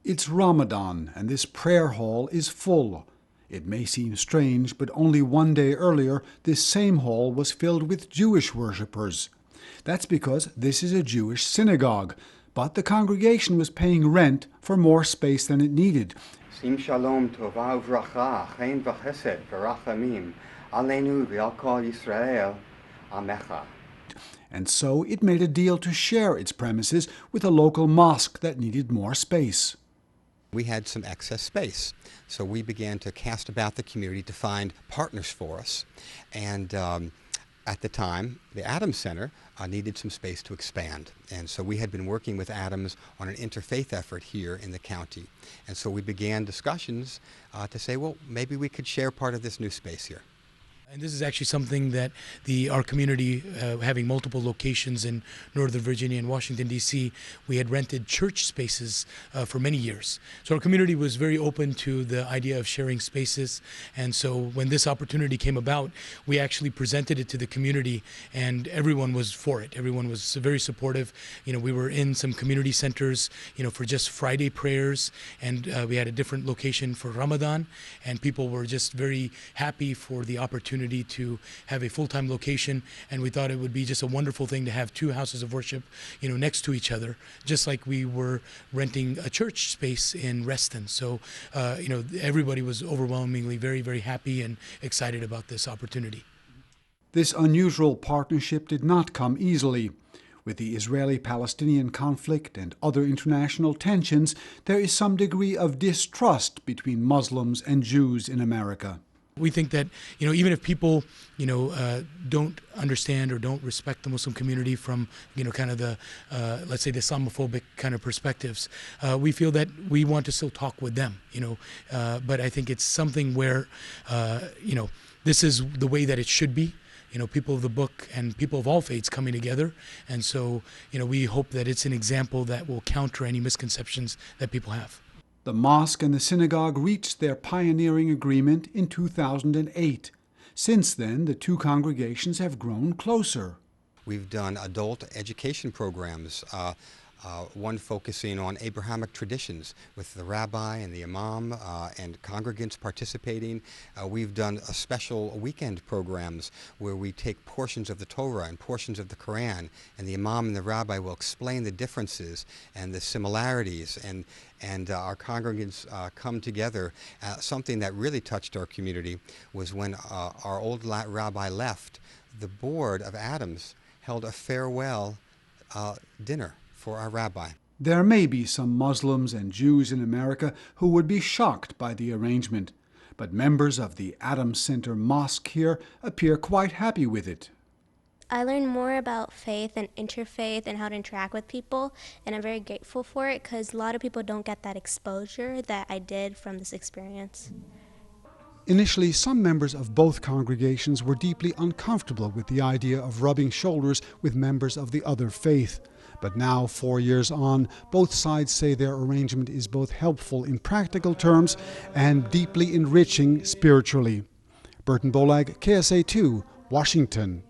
It's Ramadan, and this prayer hall is full. It may seem strange, but only one day earlier, this same hall was filled with Jewish worshippers. That's because this is a Jewish synagogue, but the congregation was paying rent for more space than it needed. Sim shalom tova uvracha, chen v'chesed v'rachamim, aleinu v'al kol Yisrael, amecha. And so it made a deal to share its premises with a local mosque that needed more space. We had some excess space, so we began to cast about the community to find partners for us. And at the time, the Adams Center needed some space to expand. And so we had been working with Adams on an interfaith effort here in the county. And so we began discussions to say, well, maybe we could share part of this new space here. And this is actually something that our community, having multiple locations in Northern Virginia and Washington, D.C., we had rented church spaces for many years. So our community was very open to the idea of sharing spaces. And so when this opportunity came about, we actually presented it to the community, and everyone was for it. Everyone was very supportive. You know, we were in some community centers, you know, for just Friday prayers, and we had a different location for Ramadan, and people were just very happy for the opportunity to have a full-time location, and we thought it would be just a wonderful thing to have two houses of worship, you know, next to each other, just like we were renting a church space in Reston. So, you know, everybody was overwhelmingly very, very happy and excited about this opportunity. This unusual partnership did not come easily. With the Israeli-Palestinian conflict and other international tensions, there is some degree of distrust between Muslims and Jews in America. We think that, you know, even if people, you know, don't understand or don't respect the Muslim community from, you know, kind of the, let's say, the Islamophobic kind of perspectives, we feel that we want to still talk with them, you know, but I think it's something where, you know, this is the way that it should be. You know, people of the book and people of all faiths coming together. And so, you know, we hope that it's an example that will counter any misconceptions that people have. The mosque and the synagogue reached their pioneering agreement in 2008. Since then, the two congregations have grown closer. We've done adult education programs, one focusing on Abrahamic traditions with the rabbi and the imam and congregants participating. We've done special weekend programs where we take portions of the Torah and portions of the Quran, and the imam and the rabbi will explain the differences and the similarities, and our congregants come together. Something that really touched our community was when our old rabbi left, the board of Adams held a farewell dinner for our rabbi. There may be some Muslims and Jews in America who would be shocked by the arrangement, but members of the Adams Center Mosque here appear quite happy with it. I learned more about faith and interfaith and how to interact with people, and I'm very grateful for it because a lot of people don't get that exposure that I did from this experience. Initially, some members of both congregations were deeply uncomfortable with the idea of rubbing shoulders with members of the other faith. But now, 4 years on, both sides say their arrangement is both helpful in practical terms and deeply enriching spiritually. Burton Bolag, KSA2, Washington.